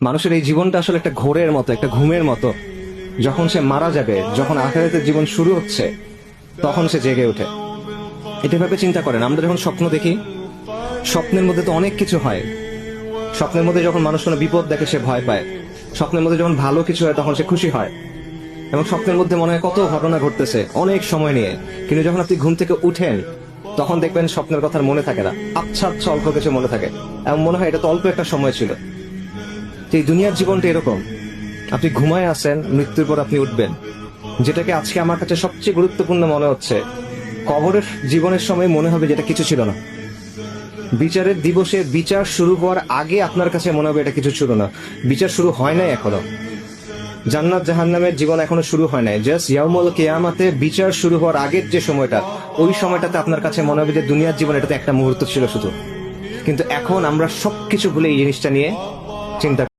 মানুষের এই জীবনটা আসলে একটা ঘোরের মতো, একটা ঘুমের মতো। যখন সে মারা যাবে, যখন আখিরাতের জীবন শুরু হচ্ছে, তখন সে জেগে ওঠে। এটা ভেবে চিন্তা করেন, আমরা যখন স্বপ্ন দেখি, স্বপ্নের মধ্যে তো অনেক কিছু হয়। স্বপ্নের মধ্যে যখন মানুষ কোনো বিপদ দেখে সে ভয় পায়, স্বপ্নের মধ্যে যখন ভালো কিছু হয় তখন সে খুশি হয়, এবং স্বপ্নের মধ্যে মনে হয় কত ঘটনা ঘটতেছে অনেক সময় নিয়ে। কিন্তু যখন আপনি ঘুম থেকে উঠেন, তখন দেখবেন স্বপ্নের কথা আর মনে থাকে না, আচ্ছা আচ্ছা অল্প কিছু মনে থাকে, এবং মনে হয় এটা তো অল্প একটা সময় ছিল। তো এই দুনিয়ার জীবনটা এরকম, আপনি ঘুমায় আছেন, মৃত্যুর পর আপনি উঠবেন। যেটাকে আজকে আমার কাছে সবচেয়ে গুরুত্বপূর্ণ মনে হচ্ছে, কবরের জীবনের সময় মনে হবে যেটা কিছু ছিল না। বিচারের দিবসে বিচার শুরু হওয়ার আগে আপনার কাছে মনে হবে এটা কিছু ছিল না। বিচার শুরু হয় নাই এখনো, জান্নাত জাহান্নামের জীবন এখনো শুরু হয় নাই। জাস্ট ইয়াউমুল কিয়ামাতে বিচার শুরু হওয়ার আগের যে সময়টা, ওই সময়টাতে আপনার কাছে মনে হবে যে দুনিয়ার জীবন এটাতে একটা মুহূর্ত ছিল শুধু। কিন্তু এখন আমরা সবকিছু ভুলে এই জিনিসটা নিয়ে চিন্তা